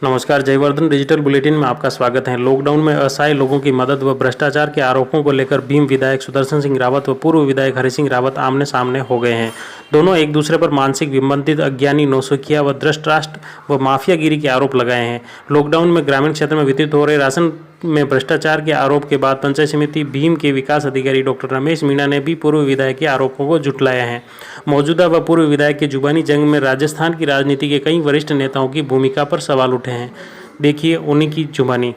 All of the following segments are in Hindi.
नमस्कार, जयवर्धन डिजिटल बुलेटिन में आपका स्वागत है। लॉकडाउन में असहाय लोगों की मदद व भ्रष्टाचार के आरोपों को लेकर भीम विधायक सुदर्शन सिंह रावत व पूर्व विधायक हरि सिंह रावत आमने सामने हो गए हैं। दोनों एक दूसरे पर मानसिक विमंतित, अज्ञानी, नौसिखिया व धृतराष्ट्र व माफियागिरी के आरोप लगाए हैं। लॉकडाउन में ग्रामीण क्षेत्र में वितरित हो रहे राशन में भ्रष्टाचार के आरोप के बाद पंचायत समिति भीम के विकास अधिकारी डॉक्टर रमेश मीणा ने भी पूर्व विधायक के आरोपों को झुठलाया है। मौजूदा व पूर्व विधायक की जुबानी जंग में राजस्थान की राजनीति के कई वरिष्ठ नेताओं की भूमिका पर सवाल उठे हैं। देखिए उन्हीं की जुबानी।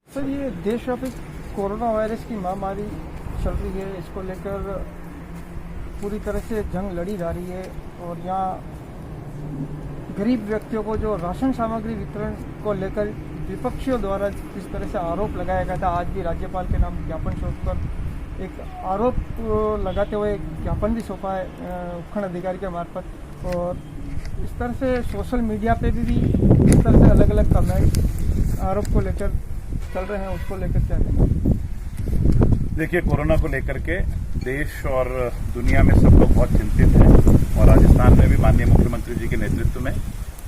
सर, ये देशव्यापी कोरोना वायरस की महामारी चल रही है, इसको लेकर पूरी तरह से जंग लड़ी जा रही है और यहाँ गरीब व्यक्तियों को जो राशन सामग्री वितरण को लेकर विपक्षियों द्वारा जिस तरह से आरोप लगाया गया था, आज भी राज्यपाल के नाम ज्ञापन सौंपकर एक आरोप लगाते हुए ज्ञापन भी सौंपा है उपखंड अधिकारी के मार्फत। और इस तरह से सोशल मीडिया पे भी इस तरह से अलग अलग कमेंट आरोप को लेकर चल रहे हैं, उसको लेकर क्या कहें? देखिए, कोरोना को लेकर के देश और दुनिया में सब लोग बहुत चिंतित हैं और राजस्थान में भी माननीय मुख्यमंत्री जी के नेतृत्व में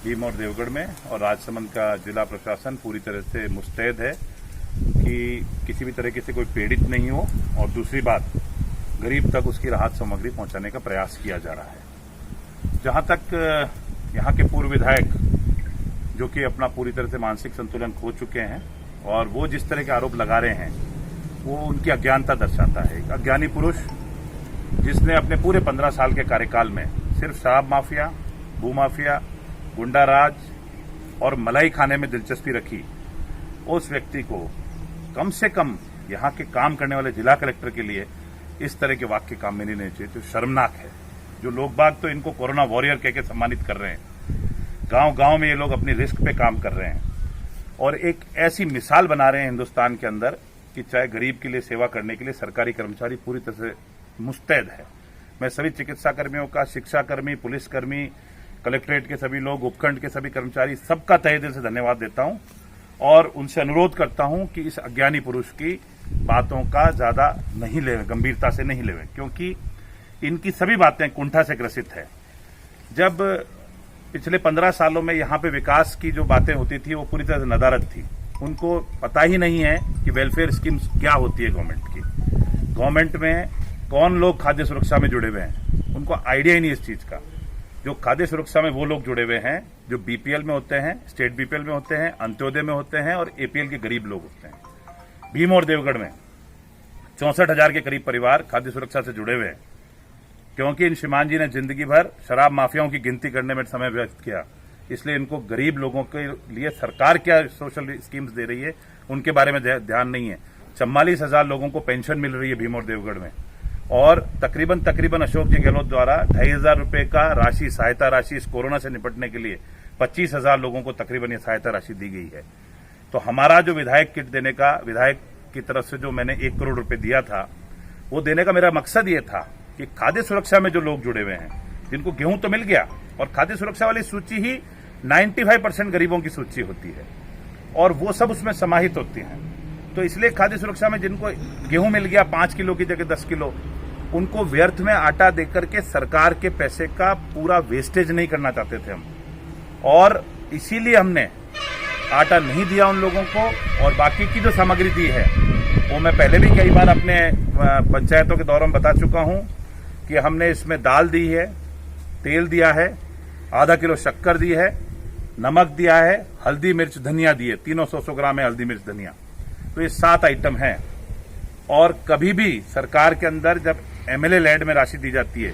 भीम और देवगढ़ में और राजसमंद का जिला प्रशासन पूरी तरह से मुस्तैद है कि किसी भी तरीके से कोई पीड़ित नहीं हो और दूसरी बात, गरीब तक उसकी राहत सामग्री पहुंचाने का प्रयास किया जा रहा है। जहां तक यहाँ के पूर्व विधायक जो कि अपना पूरी तरह से मानसिक संतुलन खो चुके हैं और वो जिस तरह के आरोप लगा रहे हैं वो उनकी अज्ञानता दर्शाता है। एक अज्ञानी पुरुष जिसने अपने पूरे 15 साल के कार्यकाल में सिर्फ शराब माफिया, भूमाफिया, गुंडा राज और मलाई खाने में दिलचस्पी रखी, उस व्यक्ति को कम से कम यहाँ के काम करने वाले जिला कलेक्टर के लिए इस तरह के वाक्य काम में नहीं लेने चाहिए। तो शर्मनाक है। जो लोग बाग तो इनको कोरोना वॉरियर कहकर सम्मानित कर रहे हैं। गांव गांव में ये लोग अपनी रिस्क पे काम कर रहे हैं और एक ऐसी मिसाल बना रहे हैं हिंदुस्तान के अंदर कि चाहे गरीब के लिए सेवा करने के लिए सरकारी कर्मचारी पूरी तरह से मुस्तैद है। मैं सभी चिकित्सा कर्मियों का, शिक्षाकर्मी, पुलिसकर्मी, कलेक्ट्रेट के सभी लोग, उपखंड के सभी कर्मचारी, सबका तहे दिल से धन्यवाद देता हूं और उनसे अनुरोध करता हूं कि इस अज्ञानी पुरुष की बातों का ज्यादा नहीं लेवें, गंभीरता से नहीं लेवें, क्योंकि इनकी सभी बातें कुंठा से ग्रसित है। जब पिछले 15 सालों में यहाँ पे विकास की जो बातें होती थी वो पूरी तरह से नदारद थी। उनको पता ही नहीं है कि वेलफेयर स्कीम्स क्या होती है गवर्नमेंट की, गवर्नमेंट में कौन लोग खाद्य सुरक्षा में जुड़े हुए हैं, उनको आइडिया ही नहीं इस चीज का। जो खाद्य सुरक्षा में वो लोग जुड़े हुए हैं जो बीपीएल में होते हैं, स्टेट बीपीएल में होते हैं, अंत्योदय में होते हैं और एपीएल के गरीब लोग होते हैं। भीम और देवगढ़ में 64,000 के करीब परिवार खाद्य सुरक्षा से जुड़े हुए हैं, क्योंकि इन श्रीमान जी ने जिंदगी भर शराब माफियाओं की गिनती करने में समय व्यक्त किया, इसलिए इनको गरीब लोगों के लिए सरकार क्या सोशल स्कीम्स दे रही है उनके बारे में ध्यान नहीं है। 44,000 लोगों को पेंशन मिल रही है भीम और देवगढ़ में और तकरीबन अशोक जी गहलोत द्वारा 2,500 रुपए का राशि, सहायता राशि इस कोरोना से निपटने के लिए 25,000 लोगों को तकरीबन ये सहायता राशि दी गई है। तो हमारा जो विधायक किट देने का, विधायक की तरफ से जो मैंने 1 करोड़ रुपए दिया था, वो देने का मेरा मकसद ये था कि खाद्य सुरक्षा में जो लोग जुड़े हुए हैं, जिनको गेहूं तो मिल गया और खाद्य सुरक्षा वाली सूची ही 95% गरीबों की सूची होती है और वो सब उसमें समाहित होती हैं। तो इसलिए खाद्य सुरक्षा में जिनको गेहूं मिल गया 5 किलो की जगह 10 किलो, उनको व्यर्थ में आटा देकर के सरकार के पैसे का पूरा वेस्टेज नहीं करना चाहते थे हम, और इसीलिए हमने आटा नहीं दिया उन लोगों को। और बाकी की जो सामग्री दी है वो मैं पहले भी कई बार अपने पंचायतों के दौरान बता चुका हूं कि हमने इसमें दाल दी है, तेल दिया है, आधा किलो शक्कर दी है, नमक दिया है, हल्दी मिर्च धनिया दी है, तीनों 100 ग्राम है हल्दी मिर्च धनिया। तो ये 7 आइटम हैं। और कभी भी सरकार के अंदर जब एमएलए लैंड में राशि दी जाती है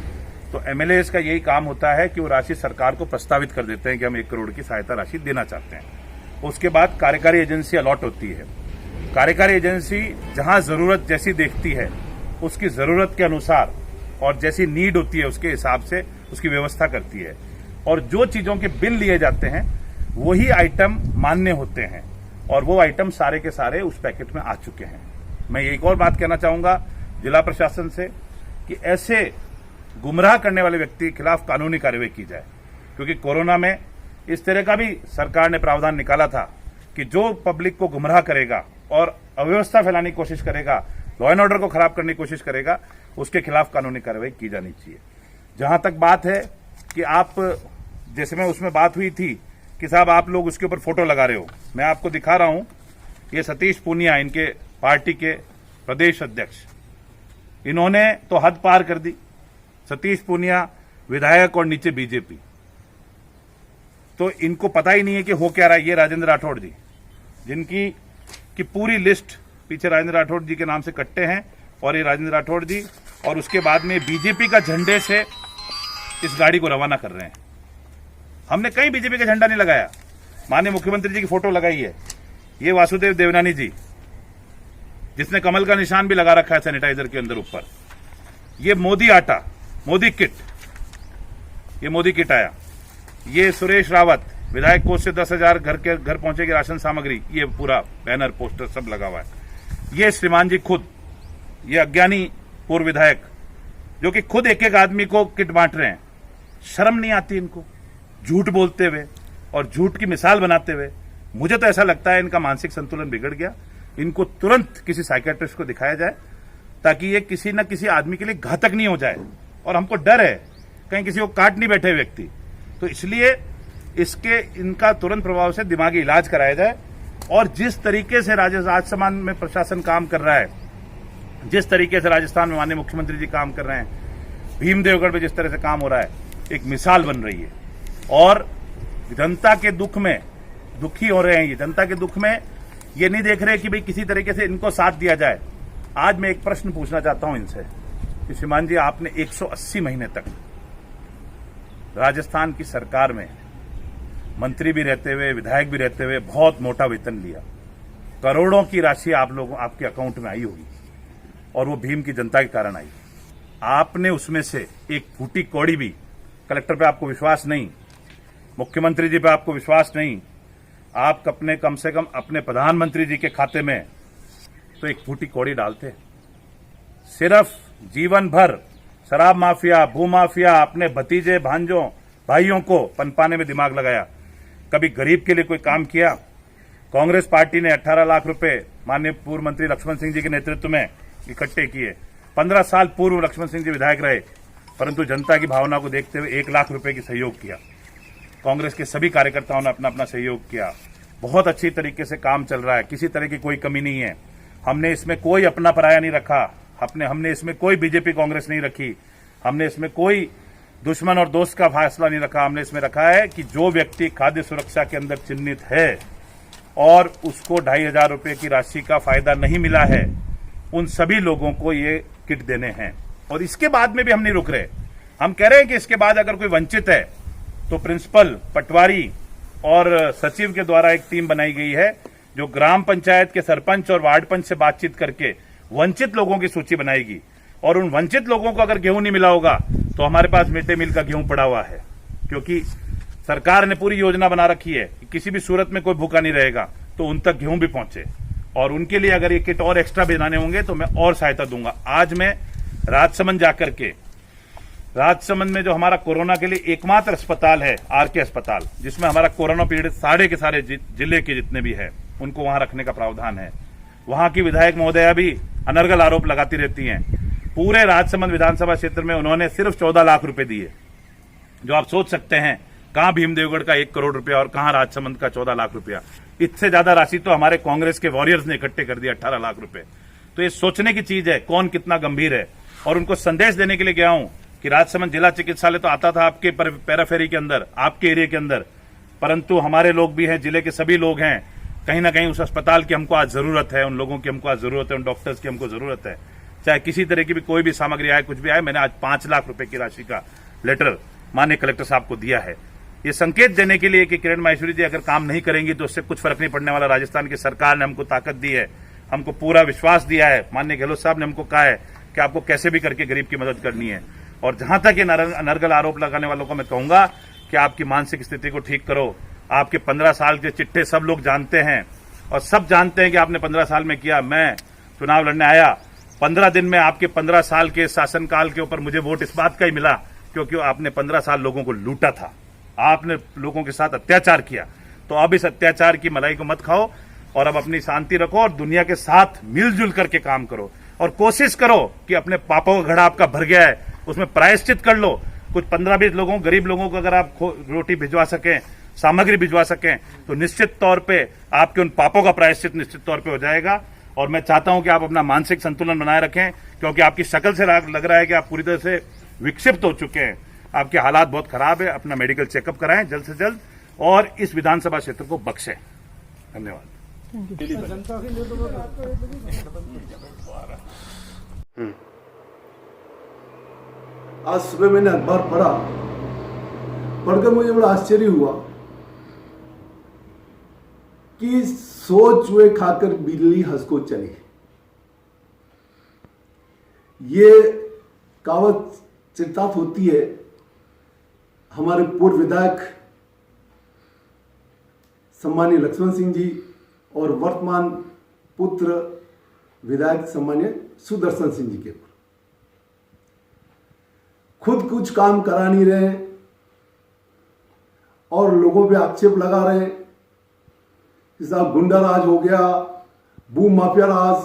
तो एमएलए का यही काम होता है कि वो राशि सरकार को प्रस्तावित कर देते हैं कि हम 1 करोड़ की सहायता राशि देना चाहते हैं। उसके बाद कार्यकारी एजेंसी अलॉट होती है। कार्यकारी एजेंसी जहां जरूरत जैसी देखती है उसकी जरूरत के अनुसार और जैसी नीड होती है उसके हिसाब से उसकी व्यवस्था करती है और जो चीजों के बिल लिए जाते हैं वही आइटम मान्य होते हैं और वो आइटम सारे के सारे उस पैकेट में आ चुके हैं। मैं एक और बात कहना चाहूंगा जिला प्रशासन से कि ऐसे गुमराह करने वाले व्यक्ति के खिलाफ कानूनी कार्रवाई की जाए, क्योंकि कोरोना में इस तरह का भी सरकार ने प्रावधान निकाला था कि जो पब्लिक को गुमराह करेगा और अव्यवस्था फैलाने की कोशिश करेगा, लॉ एंड ऑर्डर को खराब करने की कोशिश करेगा, उसके खिलाफ कानूनी कार्रवाई की जानी चाहिए। जहां तक बात है कि आप, जैसे में उसमें बात हुई थी कि साहब आप लोग उसके ऊपर फोटो लगा रहे हो। मैं आपको दिखा रहा हूं, ये सतीश पूनिया, इनके पार्टी के प्रदेश अध्यक्ष, इन्होंने तो हद पार कर दी। सतीश पूनिया विधायक और नीचे बीजेपी, तो इनको पता ही नहीं है कि हो क्या रहा है। ये राजेंद्र राठौड़ जी, जिनकी की पूरी लिस्ट पीछे राजेंद्र राठौड़ जी के नाम से कट्टे हैं, और ये राजेंद्र राठौड़ जी, और उसके बाद में बीजेपी का झंडे से इस गाड़ी को रवाना कर रहे हैं। हमने कहीं बीजेपी का झंडा नहीं लगाया, माननीय मुख्यमंत्री जी की फोटो लगाई है। ये वासुदेव देवनानी जी, जिसने कमल का निशान भी लगा रखा है सैनिटाइजर के अंदर ऊपर। ये मोदी आटा, मोदी किट, ये मोदी किट आया। ये सुरेश रावत, विधायक कोष से 10,000 घर पहुंचेगी राशन सामग्री, ये पूरा बैनर पोस्टर सब लगा हुआ है। ये श्रीमान जी खुद, ये अज्ञानी पूर्व विधायक, जो कि खुद एक एक आदमी को किट बांट रहे हैं। शर्म नहीं आती इनको, झूठ बोलते हुए और झूठ की मिसाल बनाते हुए। मुझे तो ऐसा लगता है इनका मानसिक संतुलन बिगड़ गया। इनको तुरंत किसी साइकेट्रिस्ट को दिखाया जाए, ताकि ये किसी न किसी आदमी के लिए घातक नहीं हो जाए। और हमको डर है कहीं किसी को काट नहीं बैठे व्यक्ति, तो इसलिए इनका तुरंत प्रभाव से दिमागी इलाज कराया जाए। और जिस तरीके से राजस्थान में प्रशासन काम कर रहा है, जिस तरीके से राजस्थान में माननीय मुख्यमंत्री जी काम कर रहे हैं, भीमदेवगढ़ में जिस तरह से काम हो रहा है, एक मिसाल बन रही है। और जनता के दुख में दुखी हो रहे हैं। ये जनता के दुख में ये नहीं देख रहे कि भाई किसी तरीके से इनको साथ दिया जाए। आज मैं एक प्रश्न पूछना चाहता हूं इनसे कि श्रीमान जी, आपने 180 महीने तक राजस्थान की सरकार में मंत्री भी रहते हुए, विधायक भी रहते हुए बहुत मोटा वेतन लिया। करोड़ों की राशि आप लोगों आपके अकाउंट में आई होगी, और वो भीम की जनता के कारण आई। आपने उसमें से एक फूटी कौड़ी भी, कलेक्टर पे आपको विश्वास नहीं, मुख्यमंत्री जी पे आपको विश्वास नहीं, आप अपने कम से कम अपने प्रधानमंत्री जी के खाते में तो एक फूटी कौड़ी डालते। सिर्फ जीवन भर शराब माफिया, भू माफिया, अपने भतीजे भांजों भाइयों को पनपाने में दिमाग लगाया। कभी गरीब के लिए कोई काम किया? कांग्रेस पार्टी ने 18 लाख रुपए माननीय पूर्व मंत्री लक्ष्मण सिंह जी के नेतृत्व में इकट्ठे किए। 15 साल पूर्व लक्ष्मण सिंह जी विधायक रहे, परंतु जनता की भावना को देखते हुए 1 लाख रुपए की सहयोग किया। कांग्रेस के सभी कार्यकर्ताओं ने अपना अपना सहयोग किया। बहुत अच्छी तरीके से काम चल रहा है, किसी तरह की कोई कमी नहीं है। हमने इसमें कोई अपना पराया नहीं रखा, हमने इसमें कोई बीजेपी कांग्रेस नहीं रखी, हमने इसमें कोई दुश्मन और दोस्त का फैसला नहीं रखा। हमने इसमें रखा है कि जो व्यक्ति खाद्य सुरक्षा के अंदर चिन्हित है और उसको 2,500 रुपए की राशि का फायदा नहीं मिला है, उन सभी लोगों को ये किट देने हैं। और इसके बाद में भी हम नहीं रुक रहे। हम कह रहे हैं कि इसके बाद अगर कोई वंचित है तो प्रिंसिपल, पटवारी और सचिव के द्वारा एक टीम बनाई गई है, जो ग्राम पंचायत के सरपंच और वार्ड पंच से बातचीत करके वंचित लोगों की सूची बनाएगी। और उन वंचित लोगों को अगर गेहूं नहीं मिला होगा तो हमारे पास मिड डे मील का गेहूं पड़ा हुआ है, क्योंकि सरकार ने पूरी योजना बना रखी है कि किसी भी सूरत में कोई भूखा नहीं रहेगा, तो उन तक गेहूं भी पहुंचे। और उनके लिए अगर ये किट और एक्स्ट्रा बनाने होंगे तो मैं और सहायता दूंगा। आज मैं राजसमंद जाकर के, राजसमंद में जो हमारा कोरोना के लिए एकमात्र अस्पताल है, आरके अस्पताल, जिसमें हमारा कोरोना पीड़ित सारे के सारे जिले के जितने भी है उनको वहां रखने का प्रावधान है। वहां की विधायक महोदया भी अनर्गल आरोप लगाती रहती हैं। पूरे राजसमंद विधानसभा क्षेत्र में उन्होंने सिर्फ 14 लाख रुपए दिए, जो आप सोच सकते हैं कहां भीमदेवगढ़ का 1 करोड़ रुपया और कहां राजसमंद का 14 लाख रुपया। इससे ज्यादा राशि तो हमारे कांग्रेस के वॉरियर्स ने इकट्ठे कर दिया, 18 लाख रुपए। तो ये सोचने की चीज है कौन कितना गंभीर है। और उनको संदेश देने के लिए गया हूं कि राजसमंद जिला चिकित्सालय तो आता था आपके पैराफेरी के अंदर, आपके एरिया के अंदर, परंतु हमारे लोग भी हैं, जिले के सभी लोग हैं, कहीं ना कहीं उस अस्पताल की हमको आज जरूरत है, उन लोगों की हमको आज जरूरत है, उन डॉक्टर्स की हमको जरूरत है। चाहे किसी तरह की भी कोई भी सामग्री आए, कुछ भी आए, मैंने आज 5 लाख रुपए की राशि का लेटर माननीय कलेक्टर साहब को दिया है। ये संकेत देने के लिए कि किरण माहेश्वरी जी अगर काम नहीं करेंगी तो उससे कुछ फर्क नहीं पड़ने वाला। राजस्थान की सरकार ने हमको ताकत दी है, हमको पूरा विश्वास दिया है। माननीय गहलोत साहब ने हमको कहा है कि आपको कैसे भी करके गरीब की मदद करनी है। और जहां तक ये अनर्गल आरोप लगाने वालों को मैं कहूंगा कि आपकी मानसिक स्थिति को ठीक करो। आपके 15 साल के चिट्ठे सब लोग जानते हैं, और सब जानते हैं कि आपने 15 साल में किया। मैं चुनाव लड़ने आया, 15 दिन में आपके 15 साल के शासनकाल के ऊपर मुझे वोट इस बात का ही मिला क्योंकि आपने 15 साल लोगों को लूटा था, आपने लोगों के साथ अत्याचार किया। तो अब इस अत्याचार की मलाई को मत खाओ और अब अपनी शांति रखो और दुनिया के साथ मिलजुल करके काम करो। और कोशिश करो कि अपने पापों का घड़ा आपका भर गया है, उसमें प्रायश्चित कर लो। कुछ 15-20 लोगों, गरीब लोगों को अगर आप रोटी भिजवा सकें सामग्री भिजवा सकें तो निश्चित तौर पे आपके उन पापों का प्रायश्चित निश्चित तौर पे हो जाएगा। और मैं चाहता हूं कि आप अपना मानसिक संतुलन बनाए रखें, क्योंकि आपकी शक्ल से लग रहा है कि आप पूरी तरह से विक्षिप्त हो चुके हैं, आपके हालात बहुत खराब है। अपना मेडिकल चेकअप कराएं जल्द से जल्द और इस विधानसभा क्षेत्र को बख्शें। धन्यवाद। आज सुबह मैंने अखबार पढ़कर मुझे बड़ा आश्चर्य हुआ कि 100 चूहे खाकर बिल्ली हंस को चली। ये कहावत चिरतार्थ होती है हमारे पूर्व विधायक सम्मानीय लक्ष्मण सिंह जी और वर्तमान पुत्र विधायक सम्मानीय सुदर्शन सिंह जी के ऊपर। खुद कुछ काम करा नहीं रहे हैं और लोगों पे आक्षेप लगा रहे हैं कि साहब गुंडा राज हो गया, बूम माफिया राज,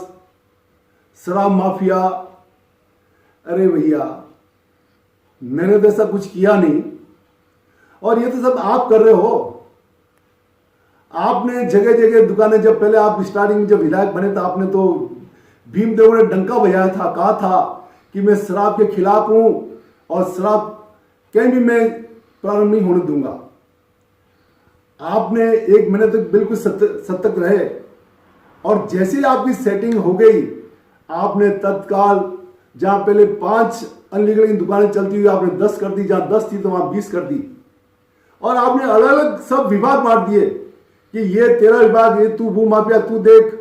शराब माफिया। अरे भैया, मैंने तो ऐसा कुछ किया नहीं और ये तो सब आप कर रहे हो। आपने जगह जगह दुकानें, जब पहले आप स्टार्टिंग में जब विधायक बने तो आपने तो भीमदेव ने डंका बजाया था, कहा था कि मैं शराब के खिलाफ हूं और शराब कहीं भी मैं प्रारंभ नहीं होने दूंगा। आपने 1 महीने तक बिल्कुल सतर्क रहे और जैसे आपकी सेटिंग हो गई, आपने तत्काल जहां पहले 5 अनलीगल की दुकानें चलती हुई आपने 10 कर दी, जहां 10 थी तो वहां 20 कर दी और आपने अलग अलग सब विभाग बांट दिए कि ये तेरा विभाग, ये तू भू माफिया तू देख,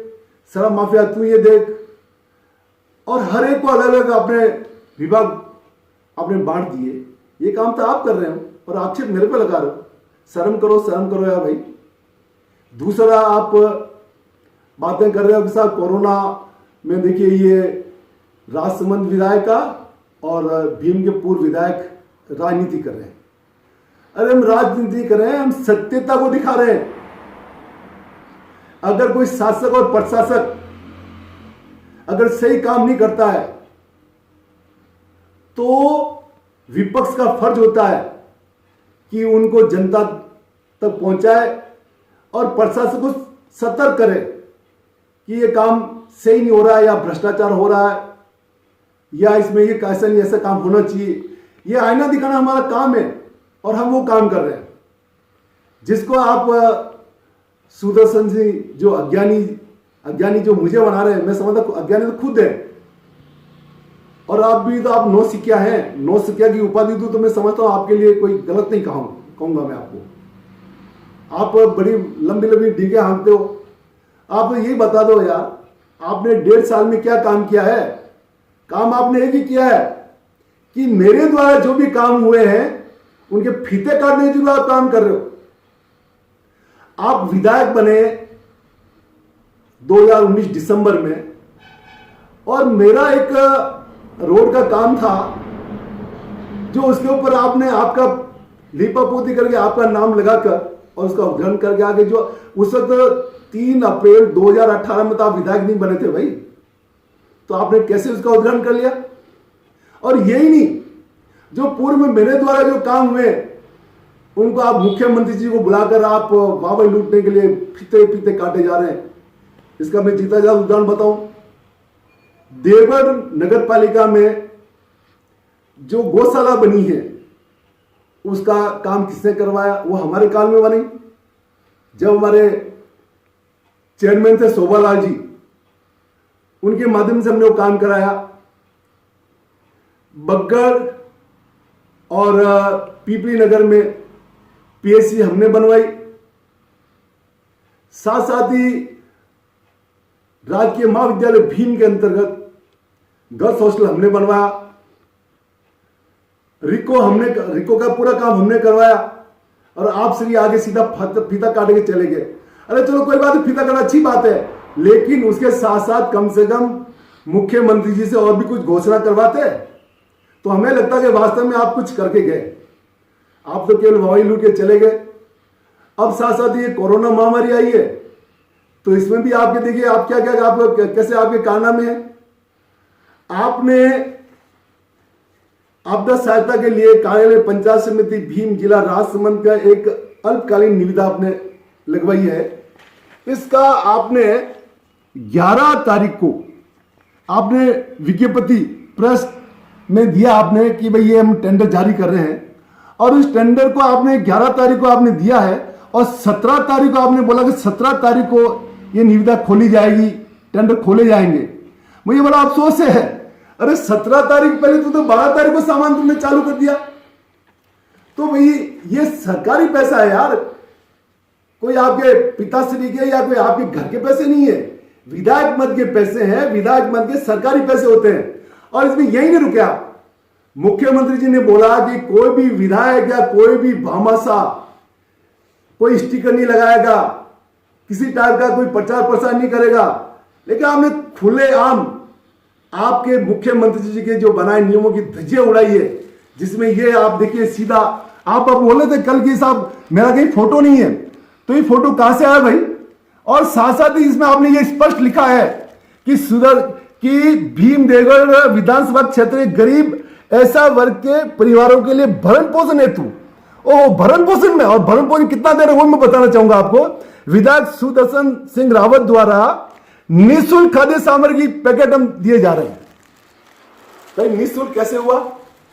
शराब माफिया तू ये देख, और हर एक को अलग अलग अपने विभाग आपने बांट दिए। ये काम तो आप कर रहे हो और आक्षेप मेरे पे लगा रहे हो। शर्म करो यार भाई। दूसरा, आप बातें कर रहे हो कि साहब कोरोना में देखिए ये राजसमंद विधायक का और भीम के पूर्व विधायक राजनीति कर रहे हैं। अरे हम राजनीति कर रहे हैं, हम सत्यता को दिखा रहे हैं। अगर कोई शासक और प्रशासक अगर सही काम नहीं करता है तो विपक्ष का फर्ज होता है कि उनको जनता तक पहुंचाए और प्रशासन को सतर्क करे कि ये काम सही नहीं हो रहा है या भ्रष्टाचार हो रहा है या इसमें ये कैसा नहीं ऐसा काम होना चाहिए। ये आईना दिखाना हमारा काम है और हम वो काम कर रहे हैं। जिसको आप सुदर्शन सिंह जो अज्ञानी जो मुझे बना रहे हैं, मैं समझता अज्ञानी तो खुद है और आप भी तो आप 9 सिक्किया हैं। 9 सिक्किया की उपाधि दूं तो मैं समझता हूं आपके लिए कोई गलत नहीं कहूंगा मैं आपको। आप बड़ी लंबी लंबी डीगे हाँकते हो। आप तो यही बता दो यार, आपने 1.5 साल में क्या काम किया है? काम आपने एक ही किया है कि मेरे द्वारा जो भी काम हुए हैं उनके फीते काटने के लिए आप काम कर रहे हो। आप विधायक बने 2019 दिसंबर में और मेरा एक रोड का काम था जो उसके ऊपर आपने आपका लीपापोती करके आपका नाम लगाकर और उसका उद्घाटन करके आगे जो उस वक्त 3 अप्रैल 2018 में तो आप विधायक नहीं बने थे भाई, तो आपने कैसे उसका उद्घाटन कर लिया? और यही नहीं, जो पूर्व में मेरे द्वारा जो काम हुए उनको आप मुख्यमंत्री जी को बुलाकर आप वाहवाही लूटने के लिए फीते काटे जा रहे हैं। इसका मैं जीता जाता उदाहरण बताऊं, देवगढ़ नगर पालिका में जो गौशाला बनी है उसका काम किसने करवाया? वो हमारे काल में बनी जब हमारे चेयरमैन थे शोभालाल जी, उनके माध्यम से हमने वो काम कराया। बग्गड़ और पीपली नगर में पीएससी हमने बनवाई। साथ साथ ही राजकीय महाविद्यालय भीम के अंतर्गत गर्ल्स हॉस्टल हमने बनवाया। रिको का पूरा काम हमने करवाया और आप श्री आगे सीधा फीता काट के चले गए। अरे चलो कोई बात नहीं, फीता काटना अच्छी बात है, लेकिन उसके साथ साथ कम से कम मुख्यमंत्री जी से और भी कुछ घोषणा करवाते तो हमें लगता कि वास्तव में आप कुछ करके गए। आप तो केवल वाहवाही लूट के चले गए। अब साथ साथ ये कोरोना महामारी आई है तो इसमें भी आपके देखिए आप क्या कैसे आपके कारनामे हैं। आपने आपदा सहायता के लिए कार्यालय पंचायत समिति भीम जिला राजसमंद का एक अल्पकालीन निविदा आपने लगवाई है, इसका आपने 11 तारीख को आपने विज्ञप्ति प्रेस में दिया आपने कि भाई ये हम टेंडर जारी कर रहे हैं, और उस टेंडर को आपने 11 तारीख को आपने दिया है, और 17 तारीख को आपने बोला कि 17 तारीख को ये निविदा खोली जाएगी, टेंडर खोले जाएंगे। मुझे बड़ा अफसोस है, अरे 17 तारीख पहले तो 12 तारीख को सामान तुमने चालू कर दिया। तो भाई ये सरकारी पैसा है यार, कोई आपके पिताश्री के या कोई आपके घर के पैसे नहीं है, विधायक मद के पैसे हैं, विधायक मद के सरकारी पैसे होते हैं। और इसमें यही नहीं रुके आप, मुख्यमंत्री जी ने बोला कि कोई भी विधायक या कोई भी भामाशाह कोई स्टिकर नहीं लगाएगा, किसी टाइप का कोई प्रचार प्रसार नहीं करेगा, लेकिन आपने खुलेआम आपके मुख्यमंत्री जी के जो बनाए नियमों की धज्जियां उड़ाई है, जिसमें ये आप देखिए सीधा आप अब बोले थे कल की साहब मेरा कहीं फोटो नहीं है, तो ये फोटो कहां से आया भाई? और साथ साथ ही इसमें आपने ये स्पष्ट लिखा है कि भीम देवगढ़ विधानसभा क्षेत्र के गरीब ऐसा वर्ग के परिवारों के लिए भरण पोषण हेतु, ओ भरण पोषण में, और भरण पोषण कितना दे रहे वो मैं बताना चाहूंगा आपको। विधायक सुदर्शन सिंह रावत द्वारा निःशुल्क खाद्य सामग्री पैकेट हम दिए जा रहे हैं। भाई निःशुल्क कैसे हुआ?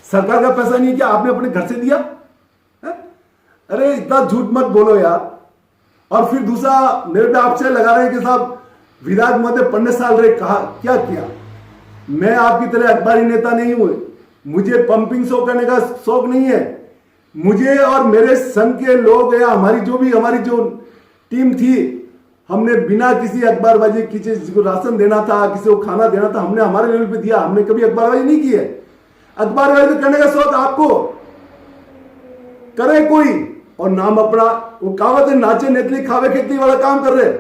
सरकार का पैसा नहीं, क्या आपने अपने घर से दिया है? अरे इतना झूठ मत बोलो यार। और फिर दूसरा मेरे पे आपसे लगा रहे हैं कि साहब विधायक महोदय 15 साल रहे, कहा क्या किया? मैं आपकी तरह अखबारी नेता नहीं हूं, मुझे पंपिंग शो करने का शौक नहीं है। मुझे और मेरे संघ के लोग या हमारी जो टीम थी, हमने बिना किसी अखबारबाजी, किसी को राशन देना था, किसी को खाना देना था, हमने हमारे लेवल पे दिया, हमने कभी अखबारबाजी नहीं की है। अखबारबाजी करने का शौक आपको करे कोई, और नाम अपना वो कहावत है नाचे नेतली खावे खेती वाला काम कर रहे।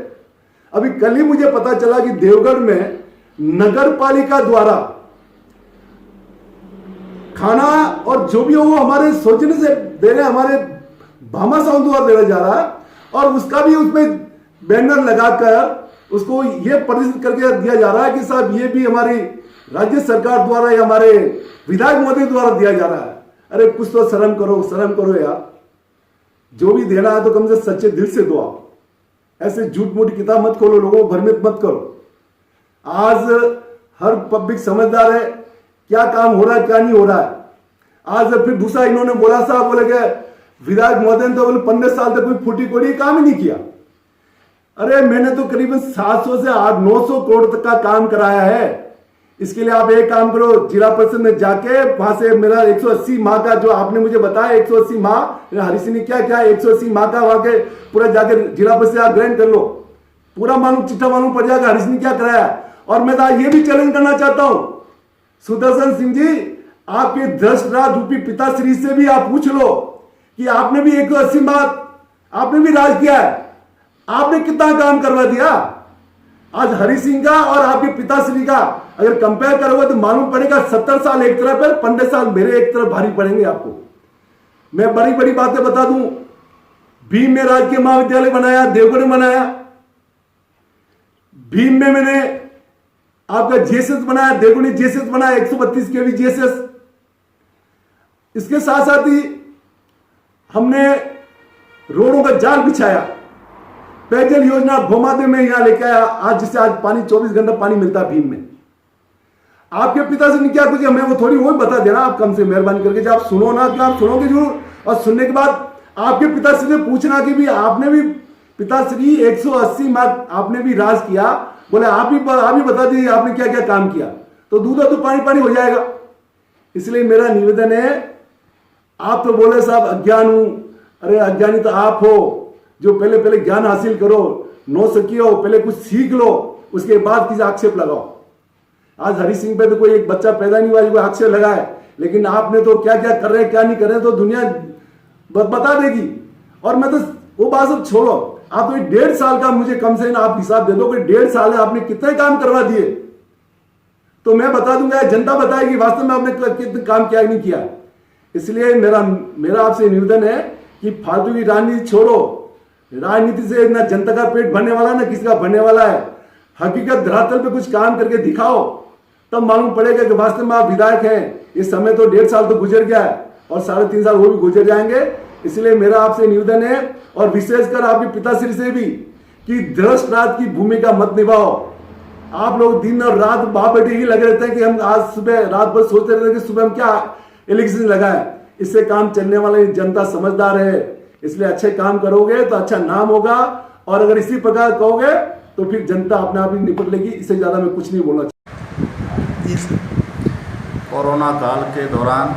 अभी कल ही मुझे पता चला कि देवगढ़ में नगर पालिका द्वारा खाना और जो भी हो वो हमारे सौजन्य से दे रहे, हमारे भामाशाह द्वारा दिया जा रहा है, और उसका भी उसमें बैनर लगाकर उसको ये प्रदर्शित करके दिया जा रहा है कि साहब ये भी हमारी राज्य सरकार द्वारा या हमारे विधायक महोदय द्वारा दिया जा रहा है। अरे कुछ तो शर्म करो यार। जो भी देना है तो कम से सच्चे दिल से दो आप, ऐसे झूठ मूठ किताब मत खोलो, लोगों को भ्रमित मत करो। आज हर पब्लिक समझदार है क्या काम हो रहा है क्या नहीं हो रहा है। आज फिर दूसरा इन्होंने बोला साहब, बोले कि विधायक महोदय ने तो बोले 15 साल तक कोई फूटी कोड़ी काम ही नहीं किया। अरे मैंने तो करीबन 700 से 900 करोड़ तक का काम कराया है। इसके लिए आप एक काम करो, जिला परिषद में जाके वहां से मेरा 180 माह का जो आपने मुझे बताया 180 माह हरी सिंह ने क्या क्या 180 माह का वहां के पूरा जाके जिला परिषद आप ग्रहण कर लो, पूरा मालूम चिट्ठा मालूम पड़ जाएगा हरी सिंह ने क्या कराया। और मैं ये भी चैलेंज करना चाहता हूं सुदर्शन सिंह जी, आपके दृष्टराज रूपी पिताश्री से भी आप पूछ लो कि आपने भी 180 माह आपने भी राज किया है, आपने कितना काम करवा दिया। आज हरि सिंह का और आपके पिताश्री का अगर कंपेयर करोगे तो मालूम पड़ेगा 70 साल एक तरफ है, 15 साल मेरे एक तरफ भारी पड़ेंगे आपको। मैं बड़ी बड़ी बातें बता दूं, भीम में राजकीय महाविद्यालय बनाया, देवगढ़ में बनाया, भीम में मैंने आपका जेएसएस बनाया, देवगढ़ ने जेएसएस बनाया 132 केवी जेएसएस। इसके साथ साथ ही हमने रोडों का जाल बिछाया, पेयजल योजना भोमादेव में यहां लेके आया, आज जिससे आज पानी 24 घंटा पानी मिलता है भीम में। आपके पिता से क्या कुछ हमें वो थोड़ी वो बता देना आप, कम से मेहरबानी करके जब आप सुनो ना कि आप सुनोगे जरूर, और सुनने के बाद आपके पिताश्री से पूछना कि भी आपने भी पिताश्री 180 माह आपने भी राज किया, बोले आप ही बता दीजिए आपने क्या क्या काम किया, तो दूध तो पानी पानी हो जाएगा। इसलिए मेरा निवेदन है, आप तो बोले साहब अज्ञान हूं, अरे अज्ञानी तो आप हो जो पहले ज्ञान हासिल करो, नो सकियो पहले कुछ सीख लो, उसके बाद किसी आक्षेप लगाओ। आज हरि सिंह पे तो कोई एक बच्चा पैदा नहीं हुआ जो आक्षेप लगाए, लेकिन आपने तो क्या क्या कर रहे हैं क्या नहीं कर रहे हैं तो दुनिया बता देगी। और मैं तो वो बात सब छोड़ो, आप तो 1.5 साल का मुझे कम से कम आप हिसाब दे दो कि 1.5 साल है आपने कितने काम करवा दिए, तो मैं बता दूंगा, जनता बताएगी वास्तव में आपने कितने काम किया नहीं किया। इसलिए मेरा आपसे निवेदन है कि फालतू की राजनीति छोड़ो, राजनीति से ना जनता का पेट भरने वाला ना किसी का भरने वाला है। हकीकत धरातल पे कुछ काम करके दिखाओ, तब मालूम पड़ेगा कि वास्तव में आप विधायक हैं। ये समय तो 1.5 साल तो गुजर गया है और 3.5 साल वो भी गुजर जाएंगे। इसलिए मेरा आपसे निवेदन है और विशेषकर आपके पिताश्री से भी कि दृष्टराज की भूमिका मत निभाओ। आप लोग दिन और रात बाप बेटे ही लगे रहते हैं कि हम आज सुबह रात भर सोचते रहते हैं कि सुबह हम क्या इलेक्शन लगाए। इससे काम चलने वाला जनता समझदार है, इसलिए अच्छे काम करोगे तो अच्छा नाम होगा, और अगर इसी प्रकार कहोगे तो फिर जनता अपने आप ही निपट लेगी। इससे ज्यादा मैं कुछ नहीं बोलना चाहता। इस कोरोना काल के दौरान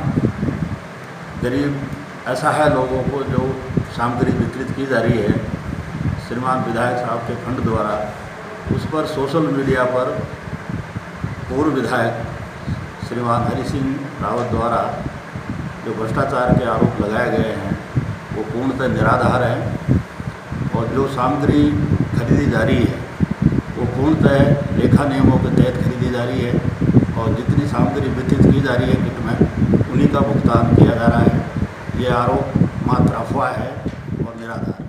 गरीब असहाय लोगों को जो सामग्री वितरित की जा रही है श्रीमान विधायक साहब के फंड द्वारा, उस पर सोशल मीडिया पर पूर्व विधायक श्रीमान हरि सिंह रावत द्वारा जो भ्रष्टाचार के आरोप लगाए गए हैं वो पूर्णतः निराधार है, और जो सामग्री खरीदी जा रही है वो पूर्णतः लेखा नियमों के तहत खरीदी जा रही है, और जितनी सामग्री वितरित की जा रही है किट में उन्हीं का भुगतान किया जा रहा है। ये आरोप मात्र अफवाह है और निराधार है।